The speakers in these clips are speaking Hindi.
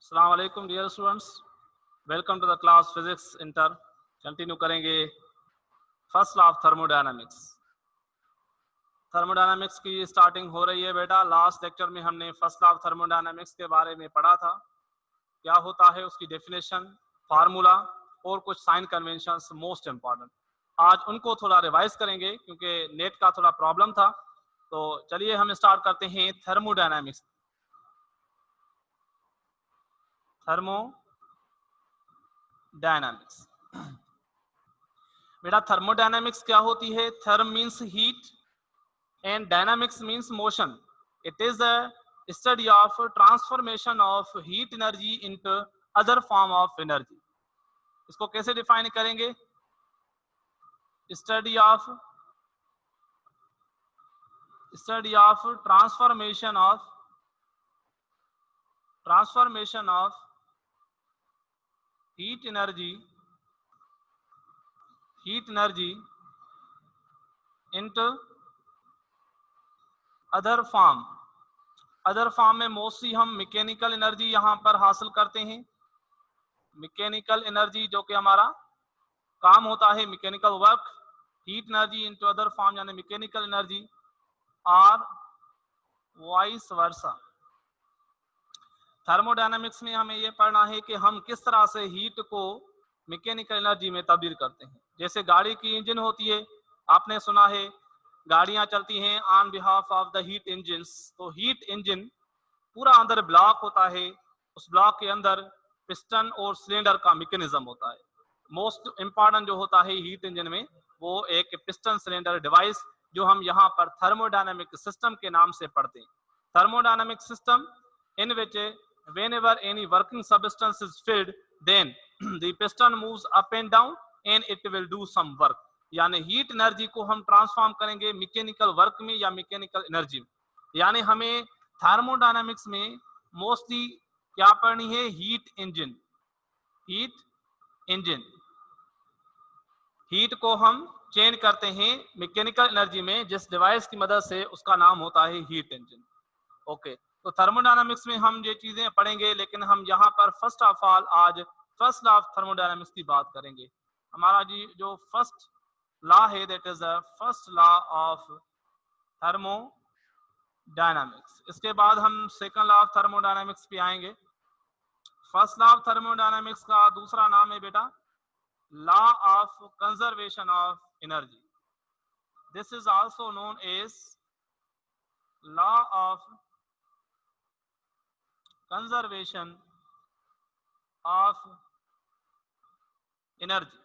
अस्सलाम वालेकुम dear students, welcome to the class physics inter. Continue करेंगे first law of thermodynamics. Thermodynamics की स्टार्टिंग हो रही है बेटा। लास्ट लेक्चर में हमने फर्स्ट लॉ ऑफ थर्मोडायनामिक्स के बारे में पढ़ा था, क्या होता है उसकी डेफिनेशन, फार्मूला और कुछ साइन कन्वेंशंस मोस्ट इंपॉर्टेंट। आज उनको थोड़ा रिवाइज करेंगे क्योंकि नेट का थोड़ा प्रॉब्लम था। तो चलिए हम स्टार्ट करते हैं थर्मोडायनामिक्स। थर्मोडायनामिक्स बेटा, थर्मोडायनामिक्स क्या होती है? Therm means heat and dynamics means motion. It is a study of transformation of heat energy into other form of energy. इसको कैसे डिफाइन करेंगे? Study of transformation of heat energy into other form में मोस्टली हम मैकेनिकल एनर्जी यहाँ पर हासिल करते हैं। मैकेनिकल एनर्जी जो कि हमारा काम होता है, mechanical work. Heat energy into other form यानी मैकेनिकल एनर्जी और वाइस वर्सा। थर्मोडायनामिक्स में हमें यह पढ़ना है कि हम किस तरह से हीट को मैकेनिकल एनर्जी में तब्दील करते हैं। जैसे गाड़ी की इंजन होती है, आपने सुना है गाड़ियां चलती हैं on behalf of the heat engines. तो हीट इंजन पूरा अंदर ब्लॉक होता है, उस ब्लॉक के अंदर पिस्टन और सिलेंडर का मैकेनिज्म होता है। मोस्ट इंपॉर्टेंट जो होता है हीट इंजन में वो एक पिस्टन सिलेंडर डिवाइस, जो हम यहाँ पर थर्मोडायनामिक सिस्टम के नाम से पढ़ते हैं। Thermodynamic system in which whenever any working substance is filled, then the piston moves up and down and it will do some work। यानी हीट एनर्जी को हम ट्रांसफॉर्म करेंगे मैकेनिकल वर्क में या मैकेनिकल एनर्जी में। यानी हमें थर्मोडायनामिक्स में मोस्टली क्या पढ़नी है? Heat engine. हीट को हम चेंज करते हैं मैकेनिकल एनर्जी में जिस डिवाइस की मदद से, उसका नाम होता है हीट इंजन। ओके, तो थर्मोडायनामिक्स में हम ये चीजें पढ़ेंगे, लेकिन हम यहाँ पर फर्स्ट ऑफ ऑल आज फर्स्ट लॉ ऑफ थर्मोडायनामिक्स की बात करेंगे। हमारा जी जो फर्स्ट लॉ है that is the first law of thermodynamics. इसके बाद हम सेकंड लॉ ऑफ थर्मोडायनामिक्स पे आएंगे। फर्स्ट लॉ ऑफ थर्मोडायनामिक्स का दूसरा नाम है बेटा law of conservation of energy. This is also known as law of conservation of energy.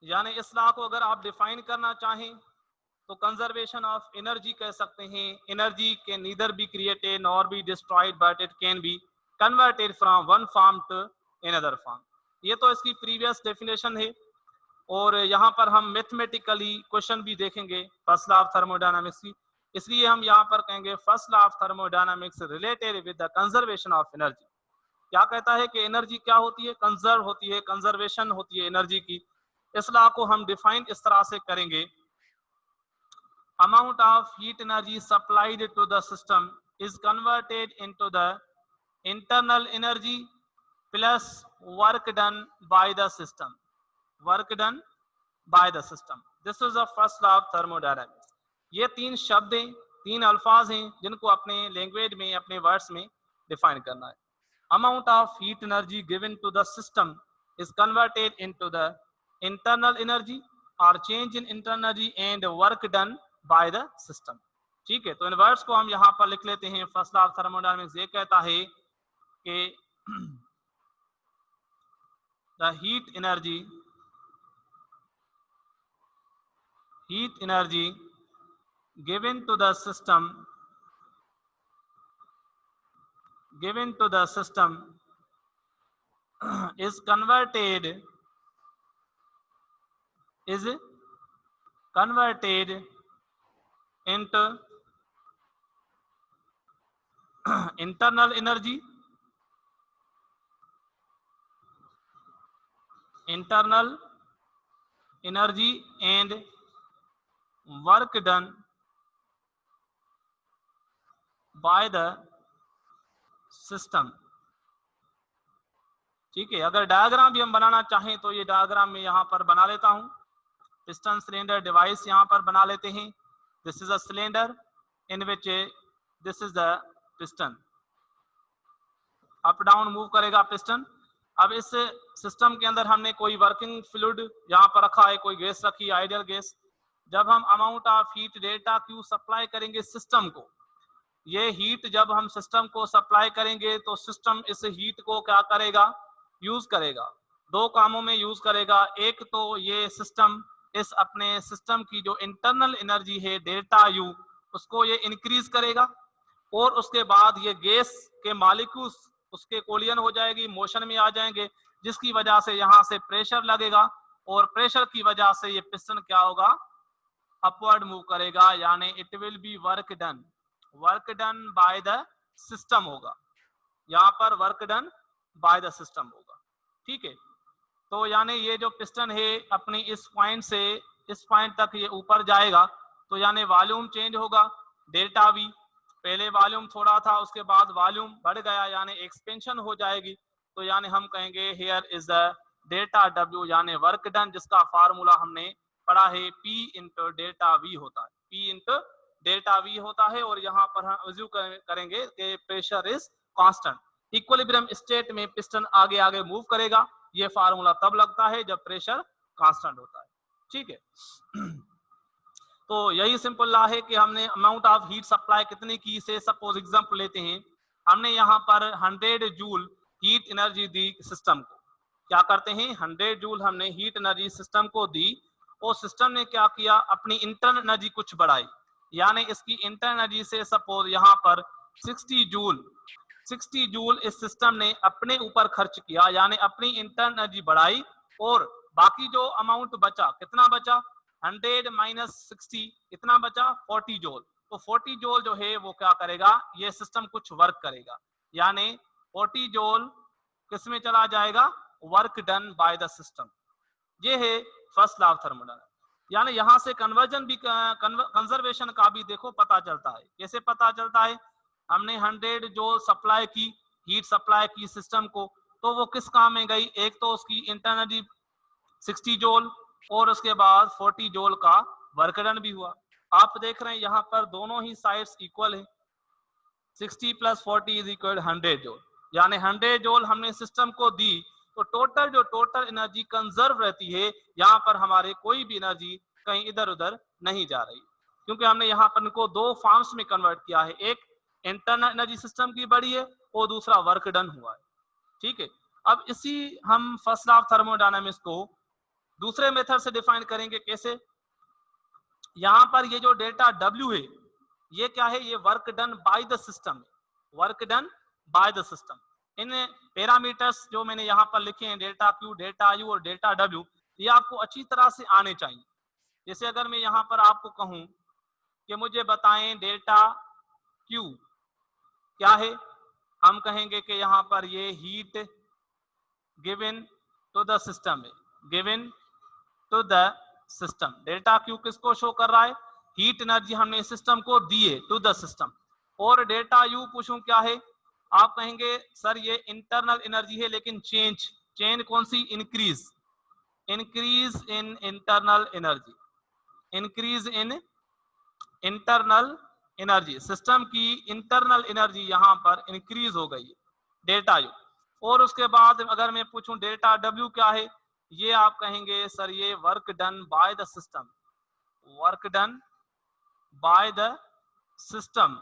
यानी इस लॉ को अगर आप डिफाइन करना चाहें तो कंजर्वेशन ऑफ एनर्जी कह सकते हैं। Energy can neither be created nor be destroyed but it can be converted from one form to another form. ये तो इसकी प्रीवियस डेफिनेशन है, और यहाँ पर हम मैथमेटिकली क्वेश्चन भी देखेंगे फर्स्ट लॉ ऑफ थर्मोडायनामिक्स की। इसलिए हम यहाँ पर कहेंगे first law of thermodynamics related with the conservation of energy. क्या कहता है कि एनर्जी क्या होती है? कंजर्व होती है, कंजर्वेशन होती है एनर्जी की। इस लॉ को हम डिफाइन इस तरह से करेंगे, amount of heat energy supplied to the system is converted into the internal energy plus work done by the system. This is the first law of thermodynamics. ये तीन शब्द हैं, तीन अल्फाज हैं जिनको अपने लैंग्वेज में, अपने वर्ड्स में डिफाइन करना है। amount of heat energy given to the system is converted into the internal energy or change in internal energy and work done by the system। ठीक है, तो इन वर्ड्स को हम यहाँ पर लिख लेते हैं। फर्स्ट लॉ ऑफ थर्मोडायनामिक्स ये कहता है कि the heat energy given to the system is converted into internal energy and work done by the system। ठीक है, अगर डायग्राम भी हम बनाना चाहें तो ये डायग्राम में यहाँ पर बना लेता हूँ। पिस्टन सिलेंडर डिवाइस यहाँ पर बना लेते हैं। This is a cylinder in which this is the piston, up down move करेगा पिस्टन। अब इस सिस्टम के अंदर हमने कोई वर्किंग फ्लूइड यहाँ पर रखा है, कोई गैस रखी है, आइडियल गैस। जब हम amount of heat delta Q supply करेंगे सिस्टम को, ये हीट जब हम सिस्टम को सप्लाई करेंगे तो सिस्टम इस हीट को क्या करेगा, यूज करेगा। दो कामों में यूज करेगा। एक तो ये सिस्टम इस अपने सिस्टम की जो इंटरनल एनर्जी है डेल्टा यू, उसको ये इंक्रीज करेगा, और उसके बाद ये गैस के मॉलिक्यूल्स उसके कोलिजन हो जाएगी, मोशन में आ जाएंगे, जिसकी वजह से यहाँ से प्रेशर लगेगा, और प्रेशर की वजह से ये पिस्टन क्या होगा, अपवर्ड मूव करेगा, यानी it will be work done by the system होगा। यहाँ पर work done by the system होगा। ठीक है, तो यानी ये जो पिस्टन है अपनी इस पॉइंट से इस पॉइंट तक ये ऊपर जाएगा, तो यानी वॉल्यूम चेंज होगा डेल्टा वी। पहले वॉल्यूम थोड़ा था, उसके बाद वॉल्यूम बढ़ गया, यानी एक्सपेंशन हो जाएगी। तो यानी हम कहेंगे here is the delta W, यानी वर्क डन, जिसका फार्मूला हमने पढ़ा है P इंटू डेल्टा वी होता है, P इंटू डेल्टा वी होता है। और यहाँ पर हम अज्यूम करेंगे कि pressure is constant. Equilibrium state में पिस्टन आगे आगे मूव करेगा, ये फार्मूला तब लगता है जब प्रेशर कांस्टेंट होता है। ठीक है, तो यही सिंपल लॉ है कि हमने अमाउंट ऑफ हीट सप्लाई कितनी की से सपोज एग्जांपल लेते हैं, हमने यहाँ पर 100 joule heat energy the system को। क्या करते हैं, 100 जूल हमने हीट एनर्जी सिस्टम को दी, और सिस्टम ने क्या किया, अपनी इंटरनल एनर्जी कुछ बढ़ाई, यानी इसकी इंटरनल एनर्जी से सपोज यहाँ पर 60 जूल इस सिस्टम ने अपने ऊपर खर्च किया, यानी अपनी इंटरनल एनर्जी बढ़ाई, और बाकी जो अमाउंट बचा, कितना बचा, 100 माइनस 60 कितना बचा, 40 जूल। तो 40 जूल जो है वो क्या करेगा, ये सिस्टम कुछ वर्क करेगा, यानी 40 जूल किस में चला जाएगा, work done by the system. ये है फर्स्ट लॉ ऑफ थर्मोडायनामिक्स। यानी यहां से कन्वर्जन भी कंजर्वेशन का भी देखो पता चलता है। कैसे पता चलता है, हमने 100 जूल सप्लाई की, हीट सप्लाई की सिस्टम को, तो वो किस काम में गई, एक तो उसकी इंटरनल 60 जूल, और उसके बाद 40 जूल का वर्क डन भी हुआ। आप देख रहे हैं यहाँ पर दोनों ही साइड्स इक्वल है, 60 प्लस 40 इज इक्वल 100 जूल, यानी 100 जूल हमने सिस्टम को दी, तो टोटल एनर्जी कंजर्व रहती है। यहाँ पर हमारे कोई भी एनर्जी कहीं इधर उधर नहीं जा रही, क्योंकि हमने यहाँ पर इनको दो फॉर्म्स में कन्वर्ट किया है, एक इंटरनल एनर्जी सिस्टम की बढ़ी है और दूसरा वर्क डन हुआ है। ठीक है, अब इसी हम फर्स्ट लॉ ऑफ थर्मोडायनामिक्स को दूसरे मेथड से डिफाइन करेंगे। कैसे, यहां पर ये जो डेल्टा डब्ल्यू है, ये क्या है, ये work done by the system, work done by the system. In parameters जो मैंने यहाँ पर लिखे हैं, डेल्टा क्यू, डेल्टा यू और डेल्टा डब्ल्यू, ये आपको अच्छी तरह से आने चाहिए। जैसे अगर मैं यहाँ पर आपको कहूं कि मुझे बताएं डेल्टा क्यू क्या है, हम कहेंगे कि यहाँ पर ये heat given to the system है, given to the system. Delta Q किसको शो कर रहा है, हीट एनर्जी हमने सिस्टम को दी है टू द सिस्टम। और डेल्टा यू पूछूं क्या है, आप कहेंगे सर ये इंटरनल एनर्जी है, लेकिन चेंज कौन सी, increase in internal energy, increase in internal energy, system की इंटरनल एनर्जी यहाँ पर इंक्रीज हो गई है, डेल्टा यू। और उसके बाद अगर मैं पूछूं डेल्टा डब्ल्यू क्या है, ये आप कहेंगे सर ये work done by the system, work done by the system,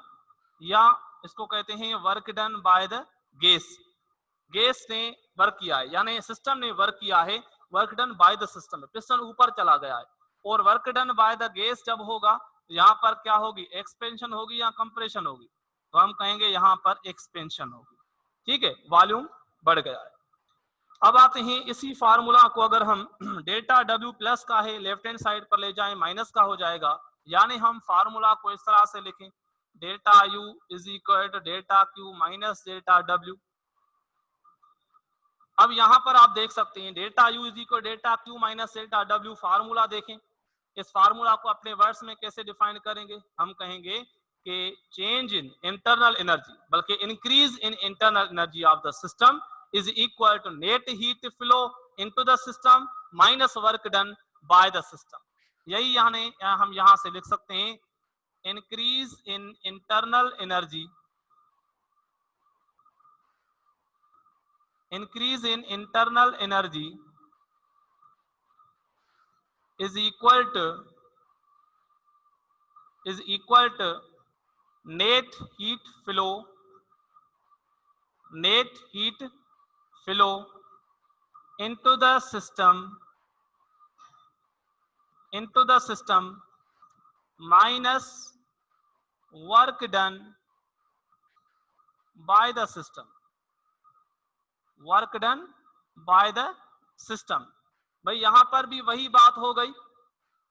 या इसको कहते हैं work done by the gas ने वर्क किया है, यानी सिस्टम ने वर्क किया है, work done by the system. Piston ऊपर चला गया है, और work done by the gas जब होगा तो यहाँ पर क्या होगी, एक्सपेंशन होगी या कंप्रेशन होगी, तो हम कहेंगे यहाँ पर एक्सपेंशन होगी। ठीक है, वॉल्यूम बढ़ गया है। अब आते हैं इसी फार्मूला को अगर हम डेल्टा डब्ल्यू प्लस का है लेफ्ट हैंड साइड पर ले जाएं, माइनस का हो जाएगा, यानी हम फार्मूला को इस तरह से लिखें, delta U is equal to delta Q minus delta W. अब यहां पर आप देख सकते हैं delta U is equal delta Q minus delta W. Formula देखें, इस फार्मूला को अपने वर्ड्स में कैसे डिफाइन करेंगे, हम कहेंगे कि चेंज इन इंटरनल एनर्जी, बल्कि increase in internal energy of the system is equal to net heat flow into the system minus work done by the system. यही हम यहां से लिख सकते हैं, increase in internal energy, increase in internal energy is equal to net heat flow into the system minus work done by the system, भाई यहां पर भी वही बात हो गई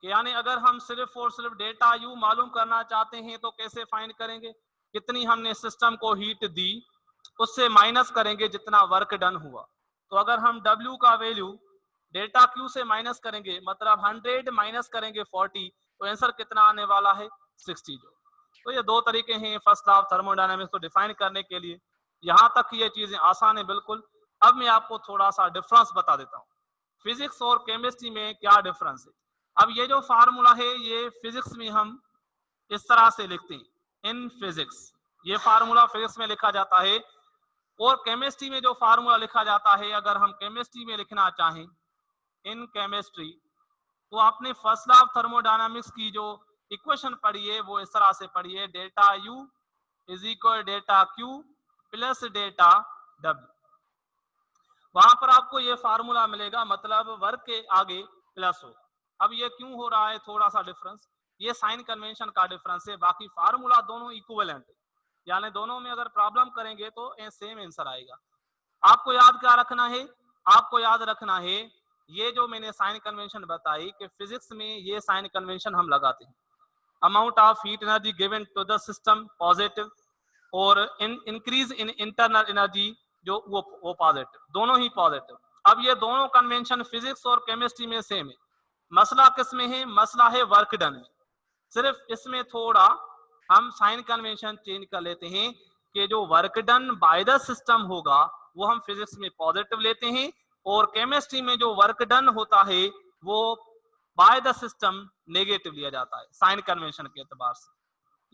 कि यानी अगर हम सिर्फ और सिर्फ डेल्टा यू मालूम करना चाहते हैं तो कैसे फाइंड करेंगे, कितनी हमने सिस्टम को हीट दी उससे माइनस करेंगे जितना वर्क डन हुआ। तो अगर हम W का वैल्यू डेल्टा Q से माइनस करेंगे, मतलब 100 माइनस करेंगे 40, तो आंसर कितना आने वाला है 60 जो। तो ये दो तरीके हैं फर्स्ट लॉ ऑफ थर्मोडायनामिक्स को डिफाइन करने के लिए। यहां तक ये चीजें आसान है बिल्कुल। अब मैं आपको थोड़ा सा डिफरेंस बता देता हूँ, फिजिक्स और केमिस्ट्री में क्या डिफरेंस है। अब ये जो फार्मूला है ये फिजिक्स में हम इस तरह से लिखते हैं, इन फिजिक्स, ये फार्मूला फिजिक्स में लिखा जाता है, और केमिस्ट्री में जो फार्मूला लिखा जाता है, अगर हम केमिस्ट्री में लिखना चाहें इन केमिस्ट्री, तो आपने फर्स्ट लॉ ऑफ थर्मोडायनामिक्स की जो इक्वेशन पढ़ी है वो इस तरह से पढ़ी है, delta U is equal delta Q plus delta W. वहां पर आपको ये फार्मूला मिलेगा, मतलब वर्क के आगे प्लस होगा। अब ये क्यों हो रहा है थोड़ा सा डिफरेंस, ये साइन कन्वेंशन का डिफरेंस है, बाकी फार्मूला दोनों इक्विवेलेंट है, यानी दोनों में अगर प्रॉब्लम करेंगे तो सेम आंसर आएगा। आपको याद क्या रखना है, आपको याद रखना है ये जो मैंने साइन कन्वेंशन बताई कि फिजिक्स में ये साइन कन्वेंशन हम लगाते हैं, amount of heat energy given to the system positive, और इंक्रीज इन इंटरनल एनर्जी जो वो पॉजिटिव, दोनों ही पॉजिटिव। अब ये दोनों कन्वेंशन फिजिक्स और केमिस्ट्री में सेम है। मसला किस में है, मसला है वर्क डन में। सिर्फ इसमें थोड़ा हम साइन कन्वेंशन चेंज कर लेते हैं कि जो work done by the system होगा वो हम फिजिक्स में पॉजिटिव लेते हैं, और केमिस्ट्री में जो वर्क डन होता है वो बाय द सिस्टम नेगेटिव लिया जाता है साइन कन्वेंशन के एतबार से।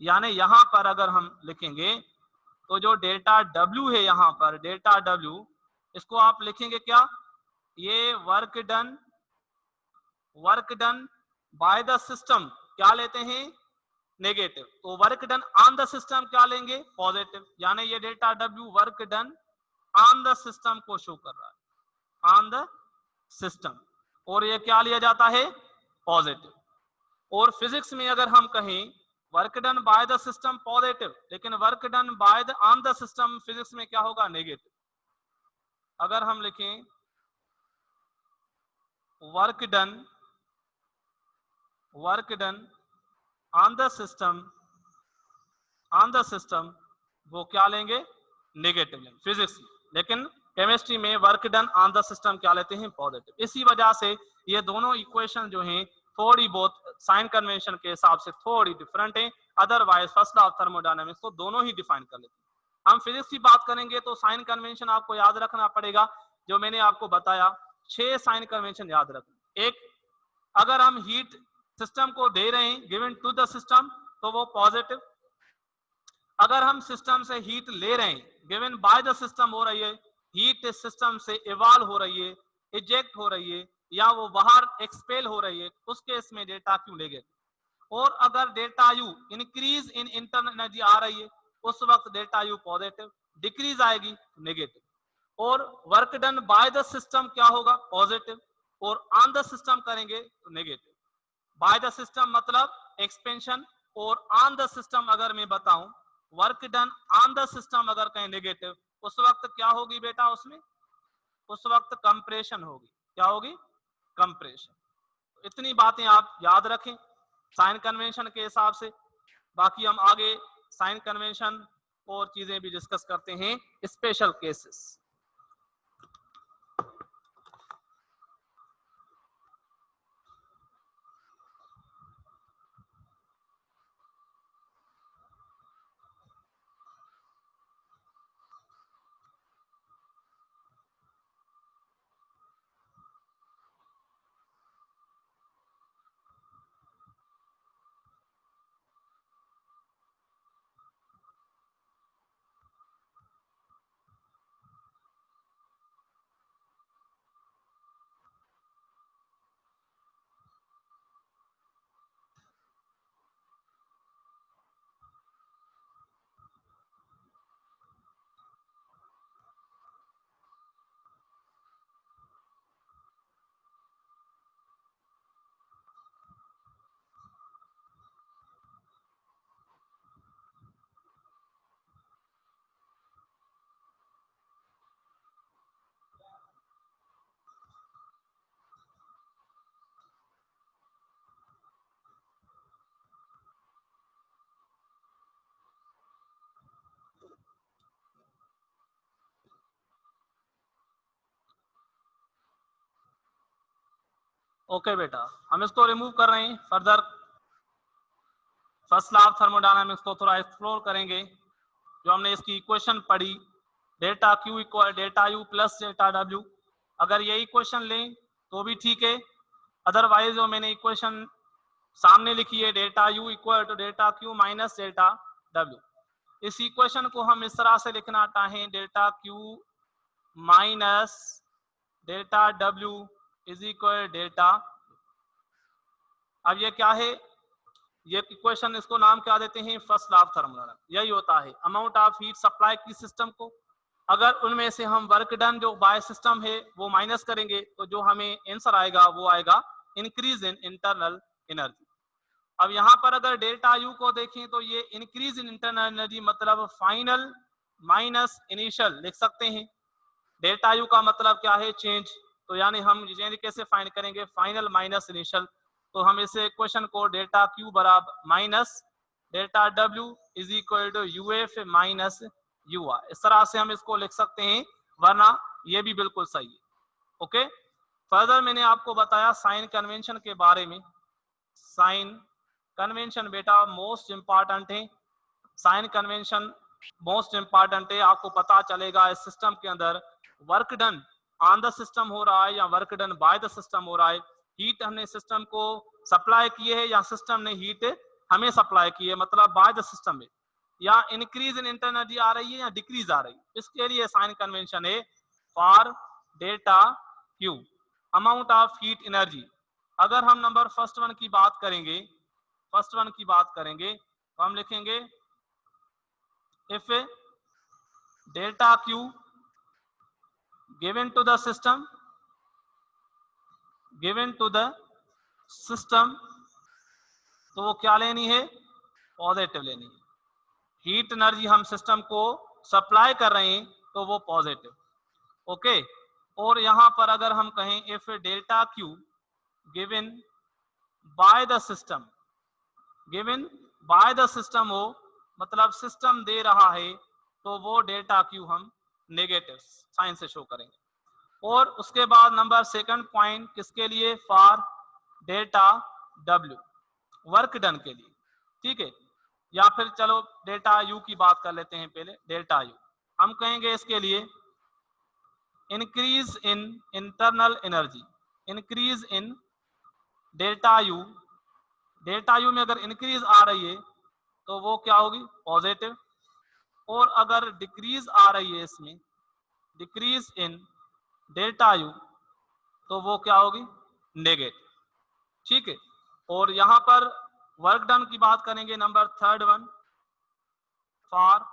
यानी यहां पर अगर हम लिखेंगे तो जो डेल्टा डब्ल्यू है, यहां पर डेल्टा डब्ल्यू, इसको आप लिखेंगे क्या, ये work done by the system क्या लेते हैं, नेगेटिव, तो work done on the system क्या लेंगे, पॉजिटिव। यानी ये delta W work done on the system को शो कर रहा है, ऑन द सिस्टम, और ये क्या लिया जाता है, पॉजिटिव। और फिजिक्स में अगर हम कहें work done by the system positive, लेकिन work done by the on the system physics में क्या होगा, नेगेटिव। अगर हम लिखें work done on the system, वो क्या लेंगे, नेगेटिव लेंगे फिजिक्स में, लेकिन केमिस्ट्री में work done on the system क्या लेते हैं, पॉजिटिव। इसी वजह से ये दोनों इक्वेशन जो हैं थोड़ी बहुत साइन कन्वेंशन के हिसाब से थोड़ी डिफरेंट है, otherwise first law of thermodynamics तो दोनों ही डिफाइन कर लेते हैं। हम फिजिक्स की बात करेंगे तो साइन कन्वेंशन आपको याद रखना पड़ेगा, जो मैंने आपको बताया 6 साइन कन्वेंशन याद रखना। एक, अगर हम हीट सिस्टम को दे रहे हैं गिवन टू द सिस्टम तो वो पॉजिटिव। अगर हम सिस्टम से हीट ले रहे हैं, गिवन बाय द सिस्टम हो रही है, हीट सिस्टम से इवॉल्व हो रही है, इजेक्ट हो रही है, या वो बाहर एक्सपेल हो रही है, उस केस में डेल्टा क्यू नेगेटिव। और अगर delta U increase in internal energy आ रही है, उस वक्त डेल्टा यू पॉजिटिव, डिक्रीज आएगी नेगेटिव। और work done by the system क्या होगा, पॉजिटिव, और ऑन द सिस्टम करेंगे तो नेगेटिव। बाय द सिस्टम मतलब एक्सपेंशन, और ऑन द सिस्टम अगर मैं बताऊं work done on the system अगर कहें नेगेटिव, उस वक्त क्या होगी बेटा, उसमें उस वक्त कंप्रेशन होगी। क्या होगी, कंप्रेशन। इतनी बातें आप याद रखें साइन कन्वेंशन के हिसाब से। बाकी हम आगे साइन कन्वेंशन और चीजें भी डिस्कस करते हैं, स्पेशल केसेस। ओके बेटा, हम इसको रिमूव कर रहे हैं। Further first law of thermodynamics को थोड़ा एक्सप्लोर करेंगे। जो हमने इसकी इक्वेशन पढ़ी, delta Q equal delta U plus delta W, अगर ये इक्वेशन लें तो भी ठीक है, अदरवाइज जो मैंने इक्वेशन सामने लिखी है delta U equal to delta Q minus delta W, इस इक्वेशन को हम इस तरह से लिखना चाहें, delta Q minus delta W is equal delta. अब ये क्या है, ये इक्वेशन, इसको नाम क्या देते हैं, फर्स्ट लॉ ऑफ थर्मोडायनामिक्स। यही होता है अमाउंट ऑफ हीट सप्लाई की सिस्टम को, अगर उनमें से हम वर्क डन जो बाय सिस्टम है वो माइनस करेंगे तो जो हमें आंसर आएगा वो आएगा इंक्रीज इन इंटरनल एनर्जी। अब यहाँ पर अगर डेल्टा यू को देखें तो ये इंक्रीज इन इंटरनल एनर्जी मतलब फाइनल माइनस इनिशियल लिख सकते हैं। डेल्टा यू का मतलब क्या है, चेंज, तो यानी हम चेंज कैसे फाइंड करेंगे, फाइनल माइनस इनिशियल, तो हम इस इक्वेशन को डेल्टा क्यू बराबर minus delta W is equal to U F minus U R, इस तरह से हम इसको लिख सकते हैं, वरना ये भी बिल्कुल सही है। ओके, फर्दर मैंने आपको बताया साइन कन्वेंशन के बारे में। साइन कन्वेंशन बेटा मोस्ट इंपॉर्टेंट है, साइन कन्वेंशन मोस्ट इंपॉर्टेंट है। आपको पता चलेगा इस सिस्टम के अंदर work done on the system हो रहा है या work done by the system हो रहा है, हीट हमने सिस्टम को सप्लाई की है या सिस्टम ने हीट हमें सप्लाई की है, मतलब बाय द सिस्टम में, या इंक्रीज इन इंटरनल एनर्जी आ रही है या डिक्रीज आ रही है, इसके लिए साइन कन्वेंशन है for delta Q amount of heat energy. अगर हम नंबर फर्स्ट वन की बात करेंगे, फर्स्ट वन की बात करेंगे तो हम लिखेंगे if delta Q given to the system, given to the system, तो वो क्या लेनी है, पॉजिटिव लेनी है। हीट एनर्जी हम सिस्टम को सप्लाई कर रहे हैं तो वो पॉजिटिव। ओके, और यहां पर अगर हम कहें if delta Q given by the system, given by the system हो मतलब सिस्टम दे रहा है, तो वो डेल्टा क्यू हम नेगेटिव साइन से शो करेंगे। और उसके बाद नंबर सेकंड पॉइंट किसके लिए, for delta W work done के लिए, ठीक है, या फिर चलो डेल्टा यू की बात कर लेते हैं पहले। डेल्टा यू हम कहेंगे इसके लिए increase in internal energy, increase in delta U, delta U में अगर इंक्रीज आ रही है तो वो क्या होगी, पॉजिटिव, और अगर डिक्रीज आ रही है इसमें, डिक्रीज इन डेल्टा यू, तो वो क्या होगी, नेगेटिव, ठीक है। और यहां पर वर्क डन की बात करेंगे, number third one for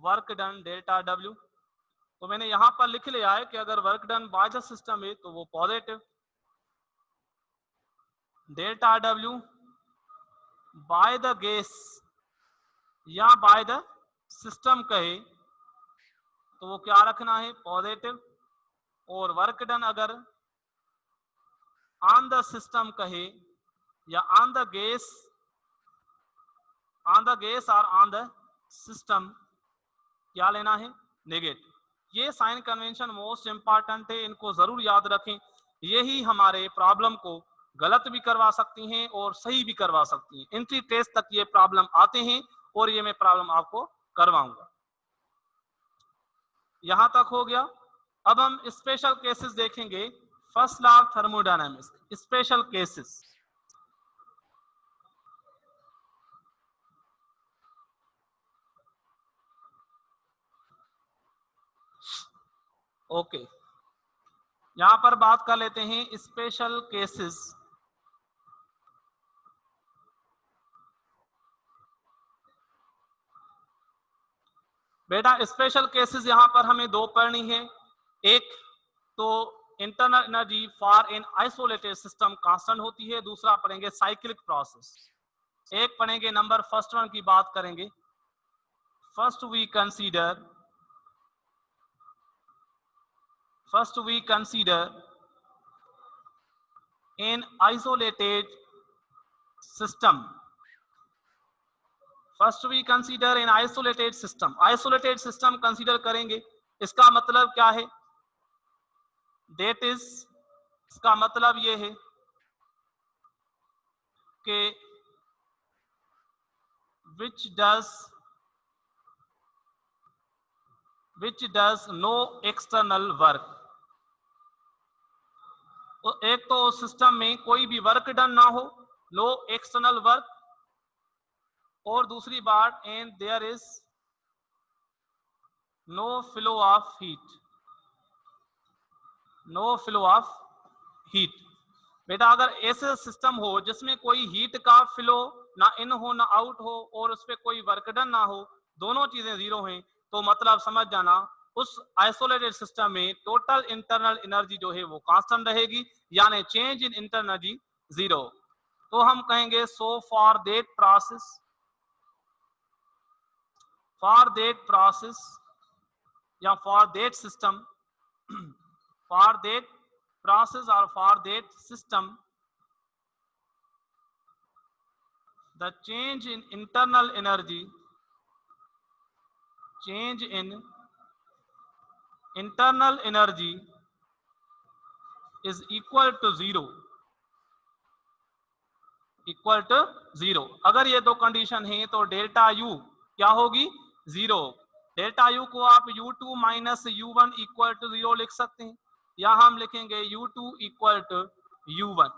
work done delta W, तो मैंने यहां पर लिख लिया है कि अगर work done by the system है तो वो positive, delta W by the gas या बाय द सिस्टम कहे तो वो क्या रखना है, पॉजिटिव, और वर्क डन अगर ऑन द सिस्टम कहे या on the gas, on the gas और ऑन द सिस्टम, क्या लेना है, नेगेटिव। ये साइन कन्वेंशन मोस्ट इंपॉर्टेंट है, इनको जरूर याद रखें, यही हमारे प्रॉब्लम को गलत भी करवा सकती हैं और सही भी करवा सकती हैं। एंट्री टेस्ट तक ये प्रॉब्लम आते हैं और ये मैं प्रॉब्लम आपको करवाऊंगा। यहां तक हो गया। अब हम स्पेशल केसेस देखेंगे, first law of thermodynamics special cases. Okay, यहां पर बात कर लेते हैं स्पेशल केसेस। बेटा स्पेशल केसेस यहां पर हमें दो पढ़नी है, एक तो internal energy for in isolated system constant होती है, दूसरा पढ़ेंगे साइक्लिक प्रोसेस। एक पढ़ेंगे नंबर फर्स्ट वन की बात करेंगे, first we consider in isolated system, first we consider in isolated system, isolated system consider करेंगे, इसका मतलब क्या है, दैट इज इसका मतलब ये है कि which does no external work। तो एक तो सिस्टम में कोई भी वर्क डन ना हो, नो एक्सटर्नल वर्क, और दूसरी बात and there is no flow of heat, no flow of heat. बेटा अगर ऐसे सिस्टम हो जिसमें कोई हीट का फ्लो ना इन हो ना आउट हो और उस पर कोई वर्क डन ना हो, दोनों चीजें जीरो हैं, तो मतलब समझ जाना उस आइसोलेटेड सिस्टम में टोटल इंटरनल एनर्जी जो है वो कांस्टेंट रहेगी, यानी change in internal energy zero. तो हम कहेंगे सो फॉर दैट प्रोसेस या for that system, for that process or for that system, the change in internal energy is equal to zero, अगर ये दो कंडीशन है तो डेल्टा यू क्या होगी, जीरो। डेल्टा यू को आप u2 minus u1 equal to zero लिख सकते हैं, या हम लिखेंगे u2 इक्वल टू u1,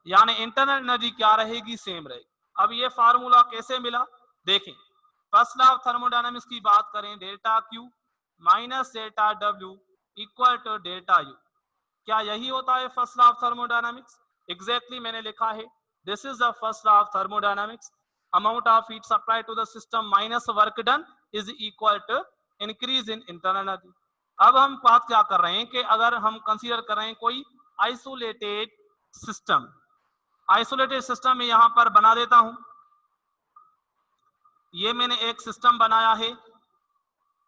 यानी इंटरनल एनर्जी क्या रहेगी, सेम रहेगी। अब ये फार्मूला कैसे मिला देखें। फर्स्ट लॉ ऑफ थर्मोडायनामिक्स की बात करें, delta Q minus delta W equal to delta U, क्या यही होता है first law of thermodynamics? Exactly मैंने लिखा है, this is the first law of thermodynamics, amount of heat supply to the system minus work done is equal to increase in internal energy. अब हम बात क्या कर रहे हैं कि अगर हम कंसीडर कर रहे हैं कोई आइसोलेटेड सिस्टम, आइसोलेटेड सिस्टम में यहां पर बना देता हूं, ये मैंने एक सिस्टम बनाया है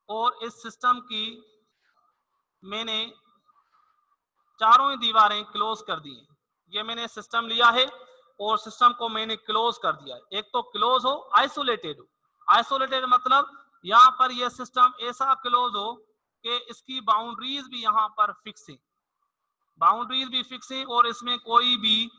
और इस सिस्टम की मैंने चारों ही दीवारें क्लोज कर दी हैं। ये मैंने सिस्टम लिया है और सिस्टम को मैंने क्लोज कर दिया है। एक तो क्लोज हो, आइसोलेटेड हो। आइसोलेटेड मतलब यहां पर यह सिस्टम ऐसा क्लोज हो कि इसकी बाउंड्रीज भी यहां पर फिक्स है, बाउंड्रीज भी फिक्स है और इसमें कोई भी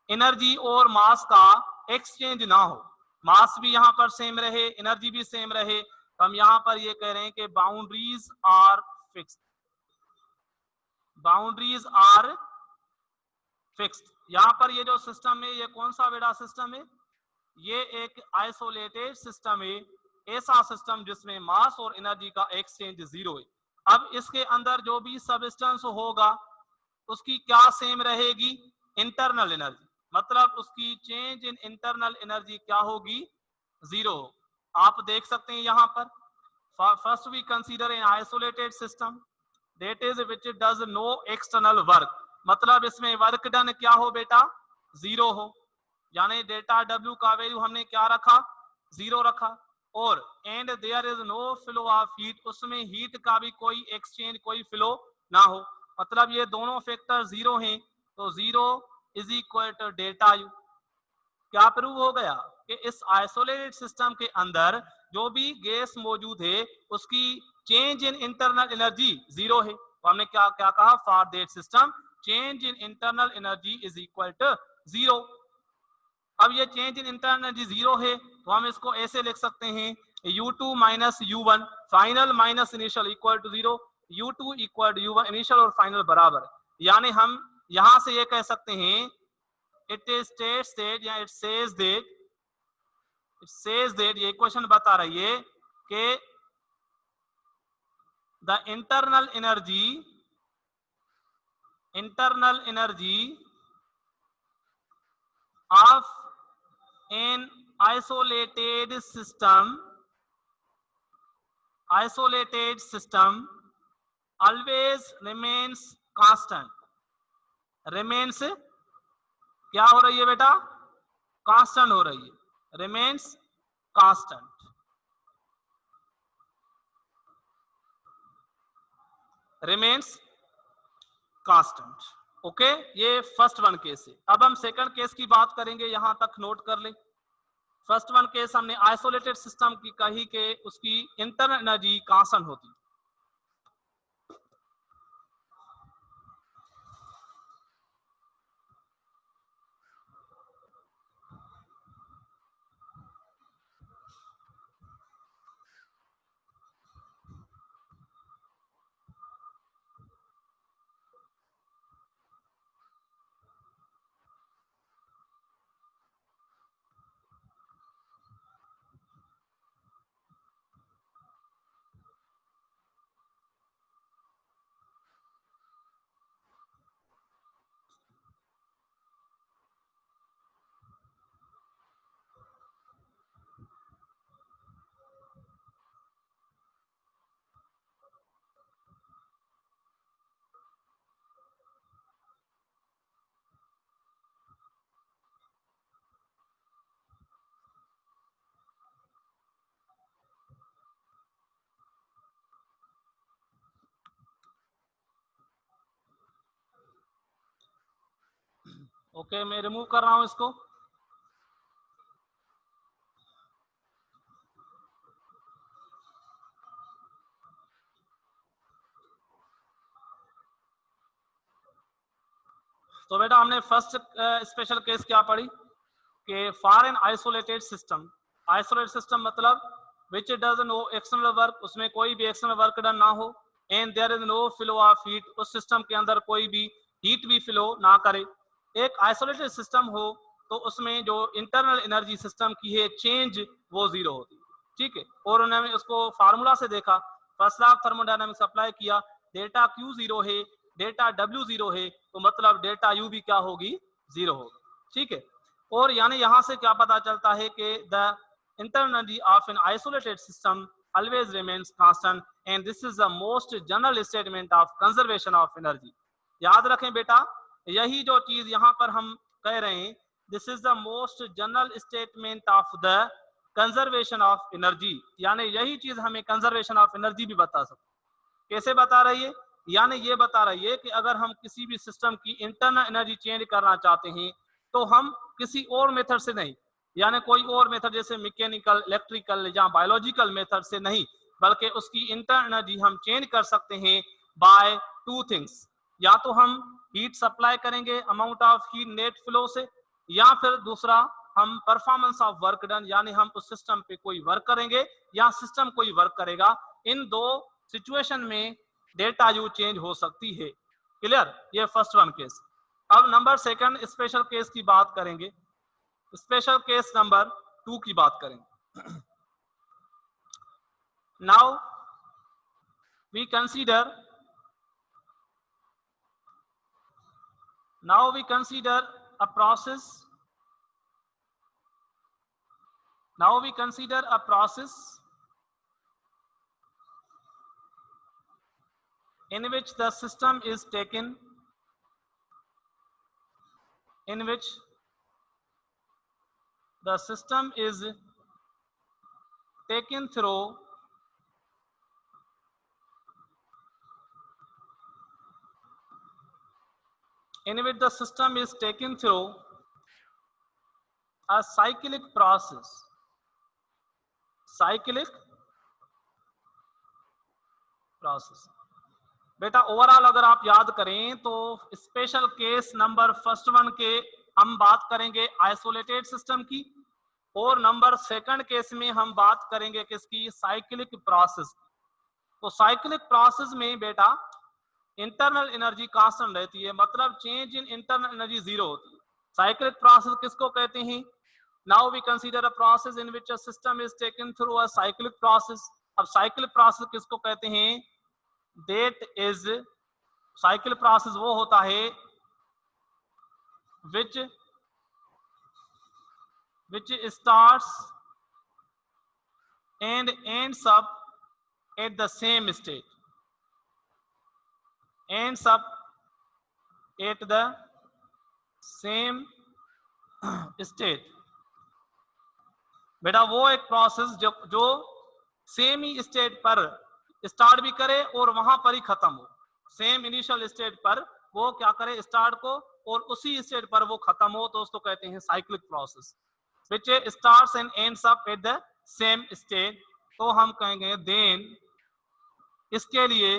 एनर्जी और मास का एक्सचेंज ना हो, मास भी यहां पर सेम रहे, एनर्जी भी सेम रहे। तो हम यहां पर ये कह रहे हैं कि boundaries are fixed, boundaries are fixed. यहां पर ये जो सिस्टम है ये कौन सा बेटा सिस्टम है, ये एक आइसोलेटेड सिस्टम है, ऐसा सिस्टम जिसमें मास और एनर्जी का एक्सचेंज जीरो है। अब इसके अंदर जो भी सबस्टेंस होगा उसकी क्या सेम रहेगी, इंटरनल एनर्जी, मतलब उसकी चेंज इन इंटरनल एनर्जी क्या होगी, जीरो। आप देख सकते हैं यहां पर, first we consider an isolated system that is which does no external work, मतलब इसमें वर्क डन क्या हो बेटा, जीरो हो, यानी डेल्टा डब्ल्यू का वैल्यू हमने क्या रखा, जीरो रखा। और and there is no flow of heat, उसमें हीट का भी कोई एक्सचेंज, कोई फ्लो ना हो, मतलब ये दोनों फैक्टर जीरो हैं, तो zero is equal to delta U. क्या प्रूव हो गया कि इस आइसोलेटेड सिस्टम के अंदर जो भी गैस मौजूद है उसकी change in internal energy zero है। तो हमने क्या क्या कहा, for that system change in internal energy is equal to zero. अब ये change in internal energy zero है तो हम इसको ऐसे लिख सकते हैं, u2 minus u1 final minus initial equal to zero, u2 equal to u1 initial और फाइनल बराबर, यानी हम यहां से ये कह सकते हैं इट स्टेट्स दैट या इट सेज दैट ये क्वेश्चन बता रही है कि the internal energy of an isolated system always remains constant, remains क्या हो रही है बेटा, कांस्टेंट हो रही है, remains constant, remains constant। Okay, ये फर्स्ट वन केस है। अब हम सेकंड केस की बात करेंगे, यहां तक नोट कर ले। फर्स्ट वन केस हमने आइसोलेटेड सिस्टम की कही कि उसकी इंटरनल एनर्जी कांस्टेंट होती है। ओके, मैं रिमूव कर रहा हूं इसको। तो बेटा हमने फर्स्ट स्पेशल केस क्या पढ़ी कि for an isolated system, isolated system मतलब which does no external work, उसमें कोई भी एक्सटर्नल वर्क डन ना हो, and there is no flow of heat, उस सिस्टम के अंदर कोई भी हीट भी फ्लो ना करे। एक आइसोलेटेड सिस्टम हो तो उसमें जो इंटरनल एनर्जी सिस्टम की है चेंज वो जीरो होती है, ठीक है। और उन्होंने उसको फार्मूला से देखा, first law of thermodynamics apply किया, डेल्टा क्यू जीरो है, डेल्टा डब्ल्यू जीरो है, तो मतलब डेल्टा यू भी क्या होगी, जीरो होगी, ठीक है। और यानी यहां से क्या पता चलता है कि the internal energy of an isolated system always remains constant and this is the most general statement of conservation of energy। याद रखें बेटा, यही जो चीज यहां पर हम कह रहे हैं, this is the most general statement of the conservation of energy, यानी यही चीज हमें कंजर्वेशन ऑफ एनर्जी भी बता सकते। कैसे बता रही है, यानी ये बता रही है कि अगर हम किसी भी सिस्टम की इंटरनल एनर्जी चेंज करना चाहते हैं तो हम किसी और मेथड से नहीं, यानी कोई और मेथड जैसे मैकेनिकल, इलेक्ट्रिकल या बायोलॉजिकल मेथड से नहीं, बल्कि उसकी इंटरनल एनर्जी हम चेंज कर सकते हैं बाय टू थिंग्स। या तो हम हीट सप्लाई करेंगे amount of heat net flow से, या फिर दूसरा हम परफॉर्मेंस ऑफ वर्क डन, यानी हम उस सिस्टम पे कोई वर्क करेंगे या सिस्टम कोई वर्क करेगा। इन दो सिचुएशन में डेल्टा यू चेंज हो सकती है। क्लियर, ये फर्स्ट वन केस। अब नंबर सेकंड स्पेशल केस की बात करेंगे, स्पेशल केस नंबर 2 की बात करेंगे। Now we consider a process, now we consider a process in which the system is taken, in which the system is taken through a cyclic process, cyclic process। बेटा ओवरऑल अगर आप याद करें तो special case number first one के हम बात करेंगे आइसोलेटेड सिस्टम की, और नंबर सेकंड केस में हम बात करेंगे किसकी, साइक्लिक प्रोसेस। तो साइक्लिक प्रोसेस में बेटा इंटरनल एनर्जी कांस्टेंट रहती है, मतलब change in internal energy zero होती है। साइक्लिक प्रोसेस किसको कहते हैं, now we consider a process in which a system is taken through a cyclic process. अब साइक्लिक प्रोसेस किसको कहते हैं, दैट इज, साइकिल प्रोसेस वो होता है which starts and ends up at the same state, ends up at the same state। बेटा वो एक प्रोसेस जो सेम ही स्टेट पर स्टार्ट भी करे और वहां पर ही खत्म हो, सेम इनिशियल स्टेट पर वो क्या करे, स्टार्ट को, और उसी स्टेट पर वो खत्म हो, तो उसको कहते हैं cyclic process. Which starts and ends up at the same state, तो हम कहेंगे देन, इसके लिए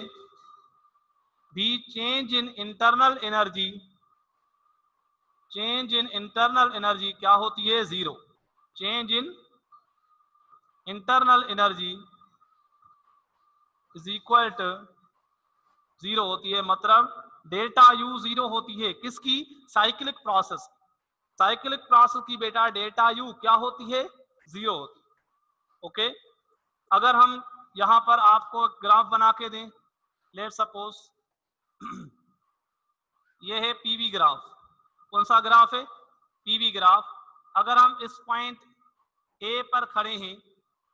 भी change in internal energy, change in internal energy क्या होती है, zero. Change in internal energy is equal to zero होती है, मतलब डेल्टा यू जीरो होती है किसकी, साइक्लिक प्रोसेस। साइक्लिक प्रोसेस की बेटा डेल्टा यू क्या होती है, जीरो होती है। ओके, अगर हम यहां पर आपको ग्राफ बना के दें, लेट सपोज ये है पीवी ग्राफ। कौन सा ग्राफ है, पीवी ग्राफ। अगर हम इस पॉइंट ए पर खड़े हैं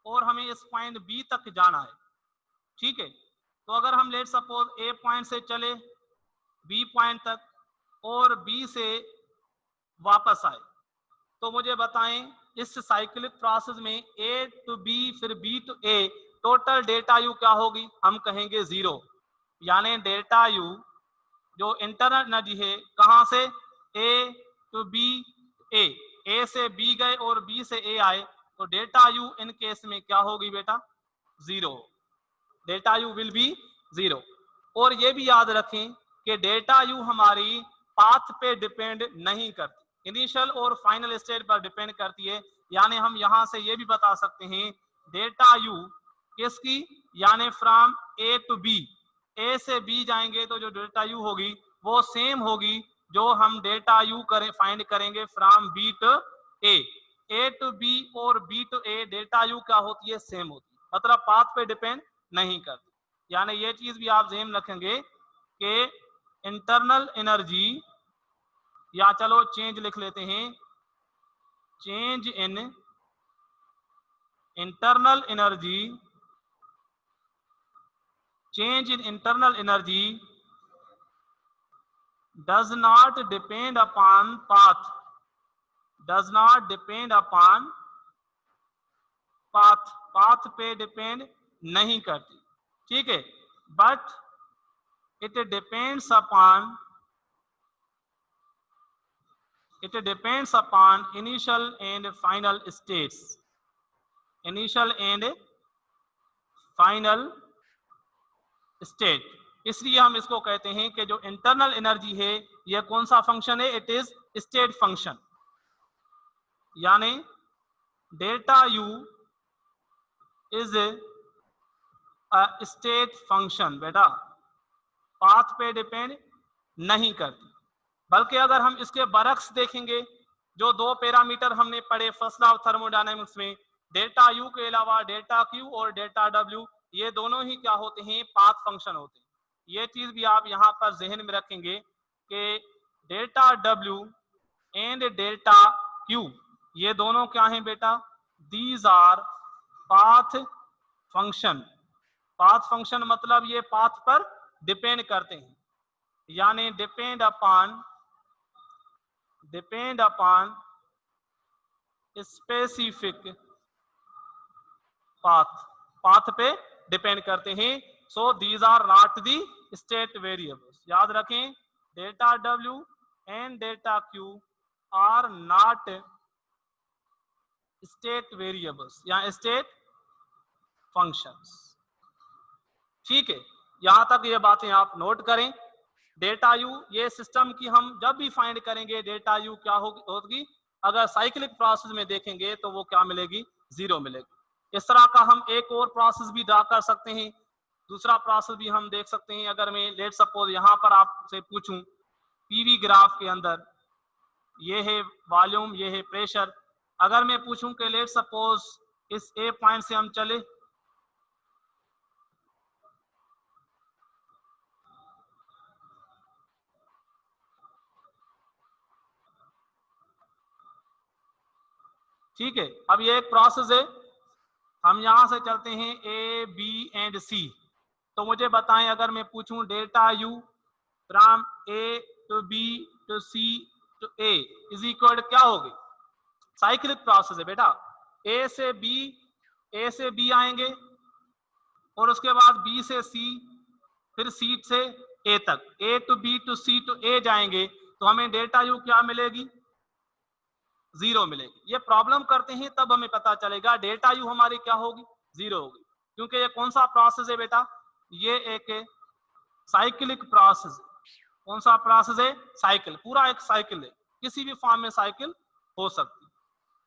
और हमें इस पॉइंट बी तक जाना है, ठीक है, तो अगर हम लेट सपोज ए पॉइंट से चले बी पॉइंट तक और बी से वापस आए, तो मुझे बताएं इस साइक्लिक प्रोसेस में ए टू बी फिर B to A total delta U क्या होगी, हम कहेंगे जीरो। यानी डेल्टा यू जो इंटरनल एनर्जी है कहां से, ए टू बी ए से बी गए और बी से ए आए, तो डेल्टा यू इन केस में क्या होगी बेटा? Zero. Delta U will be zero. और ये भी याद रखें कि डेल्टा यू हमारी पाथ पे डिपेंड नहीं करती, इनिशियल और फाइनल स्टेट पर डिपेंड करती है। यानी हम यहां से ये भी बता सकते हैं डेल्टा यू किसकी, यानी फ्रॉम ए टू बी, ए से बी जाएंगे तो जो डेल्टा यू होगी वो सेम होगी जो हम डेल्टा यू फाइंड करेंगे from B to A to B और B to A, delta U क्या होती है? सेम होती है, मतलब पाथ पे डिपेंड नहीं करती। यानी ये चीज भी आप ध्यान रखेंगे कि इंटरनल एनर्जी, या चलो चेंज लिख लेते हैं, change in internal energy, change in internal energy does not depend upon path, does not depend upon path, path पे डिपेंड नहीं करती, ठीक है, but it depends upon, it depends upon initial and final states, initial and final state. इसलिए हम इसको कहते हैं कि जो इंटरनल एनर्जी है यह कौन सा फंक्शन है? It is state function. यानी delta U is state function बेटा, पाथ पे डिपेंड नहीं करती। बल्कि अगर हम इसके बरक्स देखेंगे, जो दो पैरामीटर हमने पढ़े फर्स्ट लॉ ऑफ थर्मोडायनामिक्स में, डेल्टा यू के अलावा डेल्टा क्यू और डेल्टा डब्ल्यू, ये दोनों ही क्या होते हैं? पाथ फंक्शन होते हैं। ये चीज भी आप यहां पर जहन में रखेंगे कि delta W and delta Q ये दोनों क्या हैं बेटा? These are path function. Path function मतलब ये पाथ पर डिपेंड करते हैं, यानी depend upon specific path, path पे डिपेंड करते हैं। So these are not the state variables. याद रखें delta W and delta Q are not state variables या स्टेट फंक्शंस, ठीक है। यहां तक ये बातें आप नोट करें। डेल्टा यू ये सिस्टम की हम जब भी फाइंड करेंगे डेल्टा यू क्या होगी? अगर साइक्लिक प्रोसेस में देखेंगे तो वो क्या मिलेगी? जीरो मिलेगी। इस तरह का हम एक और प्रोसेस भी ड्रा कर सकते हैं, दूसरा प्रोसेस भी हम देख सकते हैं। अगर मैं लेट सपोज यहां पर आपसे पूछूं पीवी ग्राफ के अंदर, ये है वॉल्यूम, ये है प्रेशर, अगर मैं पूछूं कि लेट सपोज इस ए पॉइंट से हम चले, ठीक है, अब ये एक प्रोसेस है, हम यहां से चलते हैं ए बी एंड सी, तो मुझे बताएं अगर मैं पूछूं delta U from A to B to C to A is equal क्या होगी? साइक्लिक प्रोसेस है बेटा। ए से बी आएंगे और उसके बाद बी से सी, फिर सी से ए तक, A to B to C to A जाएंगे, तो हमें डेल्टा यू क्या मिलेगी? जीरो मिलेगी। ये प्रॉब्लम करते हैं तब हमें पता चलेगा डेल्टा यू हमारी क्या होगी? जीरो होगी, क्योंकि ये कौन सा प्रोसेस है बेटा? ये एक साइक्लिक प्रोसेस। कौन सा प्रोसेस है? साइकिल, पूरा एक साइकिल है, किसी भी फॉर्म में साइकिल हो सकती है।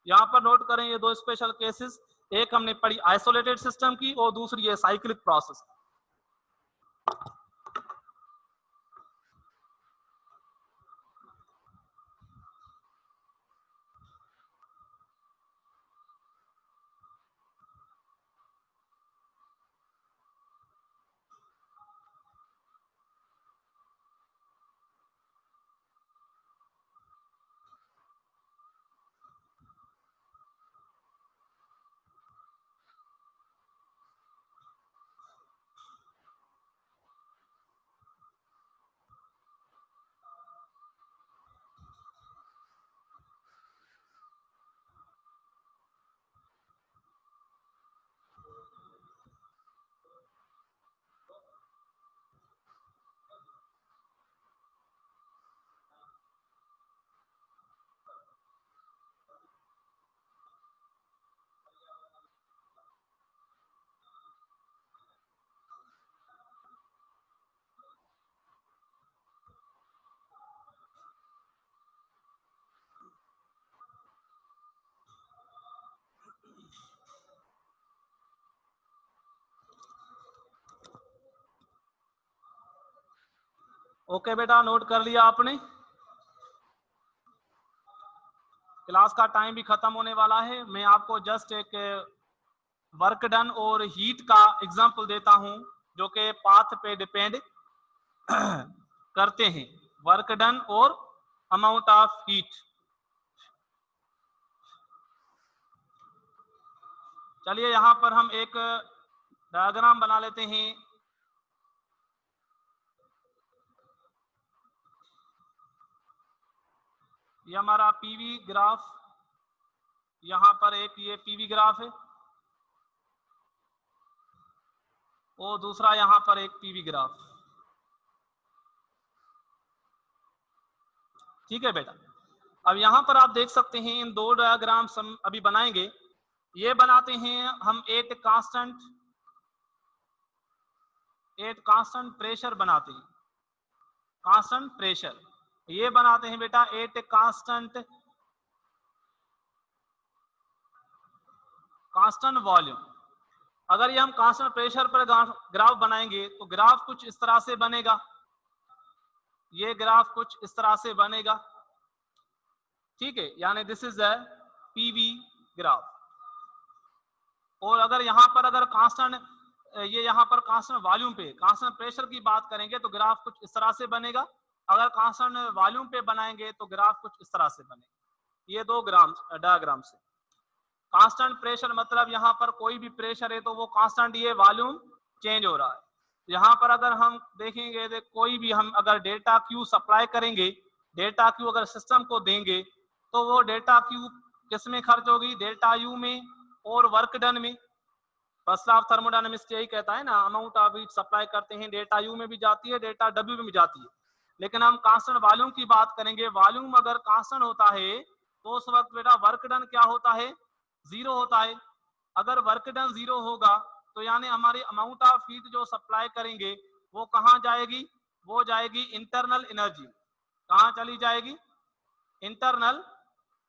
यहां पर नोट करें ये दो स्पेशल केसेस, एक हमने पढ़ी आइसोलेटेड सिस्टम की और दूसरी है साइक्लिक प्रोसेस। ओके बेटा, नोट कर लिया आपने। क्लास का टाइम भी खत्म होने वाला है। मैं आपको जस्ट एक वर्क डन और हीट का एग्जांपल देता हूं जो कि पाथ पे डिपेंड करते हैं। वर्क डन और अमाउंट ऑफ हीट। चलिए यहां पर हम एक डायग्राम बना लेते हैं। ये हमारा पीवी ग्राफ, यहां पर एक ये पीवी ग्राफ है और दूसरा यहां पर एक पीवी ग्राफ। ठीक है बेटा। अब यहां पर आप देख सकते हैं इन दो डायग्राम्स हम अभी बनाएंगे। ये बनाते हैं हम एट कांस्टेंट प्रेशर बनाते हैं, कांस्टेंट प्रेशर। ये बनाते हैं बेटा एट कांस्टेंट वॉल्यूम। अगर ये हम कांस्टेंट प्रेशर पर ग्राफ बनाएंगे तो ग्राफ कुछ इस तरह से बनेगा। ये ग्राफ कुछ इस तरह से बनेगा। ठीक है, यानी this is a PV graph. और अगर यहां पर अगर कांस्टेंट ये यहां पर कांस्टेंट वॉल्यूम पे कांस्टेंट प्रेशर की बात करेंगे तो ग्राफ कुछ इस तरह से बनेगा। अगर कांस्टेंट वॉल्यूम पे बनाएंगे तो ग्राफ कुछ इस तरह से बनेगा। ये दो डायग्राम से। कांस्टेंट प्रेशर मतलब यहां पर कोई भी प्रेशर है तो वो कांस्टेंट, ये वॉल्यूम चेंज हो रहा है। यहां पर अगर हम देखेंगे तो कोई भी हम अगर डेल्टा क्यू सप्लाई करेंगे, डेल्टा क्यू अगर सिस्टम को देंगे तो वो डेल्टा क्यू किस में खर्च होगी? डेल्टा यू में और वर्क डन में। फर्स्ट लॉ ऑफ थर्मोडायनामिक्स यही कहता है ना, अमाउंट ऑफ हीट सप्लाई करते हैं, डेल्टा यू में भी जाती है, डेल्टा डब्ल्यू में भी जाती है। लेकिन हम कांस्टेंट वॉल्यूम की बात करेंगे। वॉल्यूम अगर कांस्टेंट होता है तो उस वक्त बेटा वर्क डन क्या होता है? जीरो होता है। अगर वर्क डन जीरो होगा तो यानी हमारी अमाउंट ऑफ हीट जो सप्लाई करेंगे वो कहाँ जाएगी? वो जाएगी इंटरनल एनर्जी। कहाँ चली जाएगी? इंटरनल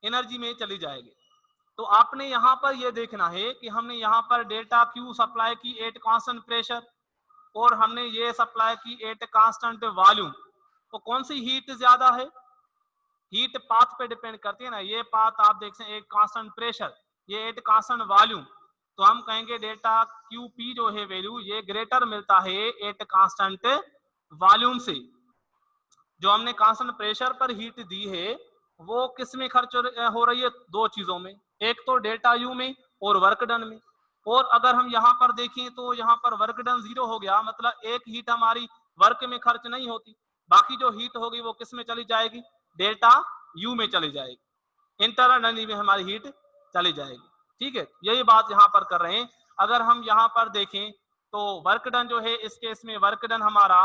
एनर्जी में चली जाएगी। तो आपने यहां पर यह देखना है कि हमने यहां पर डेल्टा क्यू सप्लाई की एट कांस्टेंट प्रेशर और हमने ये सप्लाई की एट कांस्टेंट वॉल्यूम। तो कौन सी हीट ज्यादा है? हीट पाथ पे डिपेंड करती है ना। ये पाथ आप देख सकते हैं एक कांस्टेंट प्रेशर, ये एट कांस्टेंट वॉल्यूम। तो हम कहेंगे डेल्टा क्यू पी जो है वैल्यू ये ग्रेटर मिलता है एट कांस्टेंट वॉल्यूम से। जो हमने कांस्टेंट प्रेशर पर हीट दी है वो किस में खर्च हो रही है? दो चीजों में, एक तो डेल्टा यू में और वर्क डन में। और अगर हम यहाँ पर देखें तो यहाँ पर वर्क डन जीरो हो गया, मतलब एक हीट हमारी वर्क में खर्च नहीं होती। बाकी जो हीट होगी वो किस में चली जाएगी? डेल्टा यू में चली जाएगी, इंटरनली में हमारी हीट चली जाएगी। ठीक है, यही बात यहाँ पर कर रहे हैं। अगर हम यहाँ पर देखें तो वर्क डन जो है इस केस में वर्क डन हमारा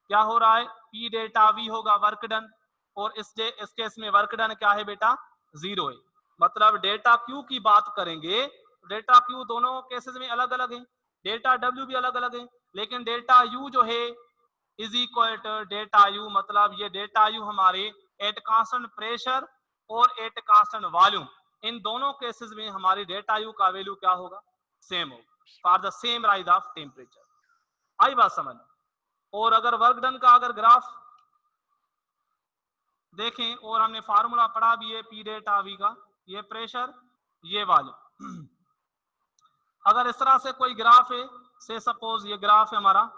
क्या हो रहा है? पी डेल्टा वी होगा वर्क डन। और इस केस में वर्क डन क्या है बेटा? जीरो है। मतलब डेल्टा क्यू की बात करेंगे, डेल्टा क्यू दोनों केसेस में अलग अलग है, डेल्टा डब्ल्यू भी अलग अलग है। लेकिन डेल्टा यू जो है is equal to delta U, मतलब ये डेल्टा यू हमारे एट कांस्टेंट प्रेशर और एट कांस्टेंट वॉल्यूम, इन दोनों केसेस में हमारी डेल्टा यू का वैल्यू क्या होगा? सेम होगा for the same rise of temperature. आई बात समझ? और अगर वर्क डन का अगर ग्राफ देखें, और हमने फार्मूला पढ़ा भी है पी डेल्टा वी का, ये प्रेशर ये वॉल्यूम। अगर इस तरह से कोई ग्राफ है, से सपोज ये ग्राफ है हमारा,